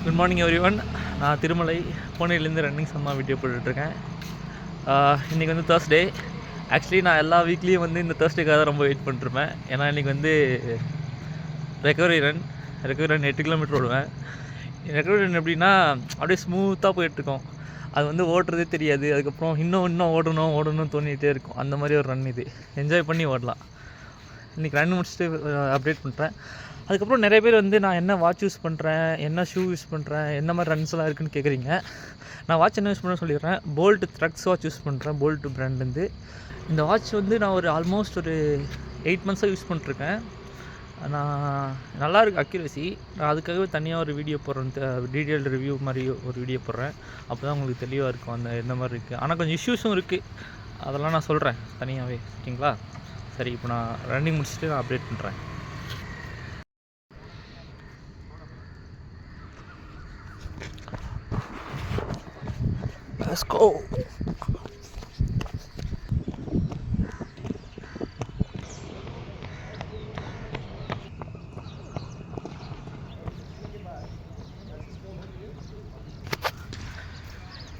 Good morning everyone. நான் Thirumalai பூனேலேருந்து running சம்மா video போட்டுட்ருக்கேன். இன்றைக்கி வந்து தேர்ஸ்டே. ஆக்சுவலி நான் எல்லா வீக்லேயும் வந்து இந்த தேர்ஸ்டேக்காக தான் ரொம்ப வெயிட் பண்ணிருப்பேன். ஏன்னா இன்றைக்கி வந்து ரெக்கவரி ரன் 8 கிலோமீட்டர் ஓடுவேன். ரெக்கவரி ரன் எப்படின்னா அப்படியே ஸ்மூத்தாக போயிட்டுருக்கோம். அது வந்து ஓடுறதே தெரியாது. அதுக்கப்புறம் இன்னும் ஓடணும்னு தோணிகிட்டே இருக்கும். அந்த மாதிரி ஒரு ரன் இது. என்ஜாய் பண்ணி ஓடலாம். இன்றைக்கி ரன் முடிச்சுட்டு அப்டேட் பண்ணுறேன். அதுக்கப்புறம் நிறைய பேர் வந்து நான் என்ன வாட்ச் யூஸ் பண்ணுறேன், என்ன ஷூ யூஸ் பண்ணுறேன், என்ன மாதிரி ரன்ஸ்லாம் இருக்குதுன்னு கேட்குறீங்க. நான் வாட்ச் என்ன யூஸ் பண்ணுறேன்னு சொல்லிடுறேன். போல்ட் த்ரக்ஸ் வாட்ச் யூஸ் பண்ணுறேன், போல்ட் பிராண்ட்லேருந்து. இந்த வாட்ச் வந்து நான் ஆல்மோஸ்ட் ஒரு 8 மந்த்ஸாக யூஸ் பண்ணிட்டுருக்கேன். நான் நல்லாயிருக்கு அக்யூரசி. நான் அதுக்காகவே தனியாக ஒரு வீடியோ போடுறேன், டீட்டெயில்டு ரிவ்யூ மாதிரி ஒரு வீடியோ போடுறேன். அப்போ தான் உங்களுக்கு தெளிவாக இருக்கும் அந்த எந்த மாதிரி இருக்குது. ஆனால் கொஞ்சம் இஷ்யூஸும் இருக்குது, அதெல்லாம் நான் சொல்கிறேன் தனியாகவே. ஓகேங்களா? சரி, இப்போ நான் ரன்னிங் முடிச்சுட்டு நான் அப்டேட் பண்ணுறேன். Let's go.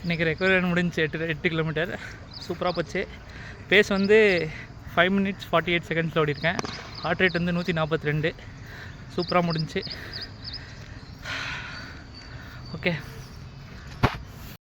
இன்றைக்கி ரெக்கவரி ரன் முடிஞ்சு 8 கிலோமீட்டர் சூப்பராக போச்சு. பேஸ் வந்து 5 minutes 48 seconds ஓடிருக்கேன். ஹார்ட் ரேட் வந்து 142. சூப்பராக முடிஞ்சு. ஓகே.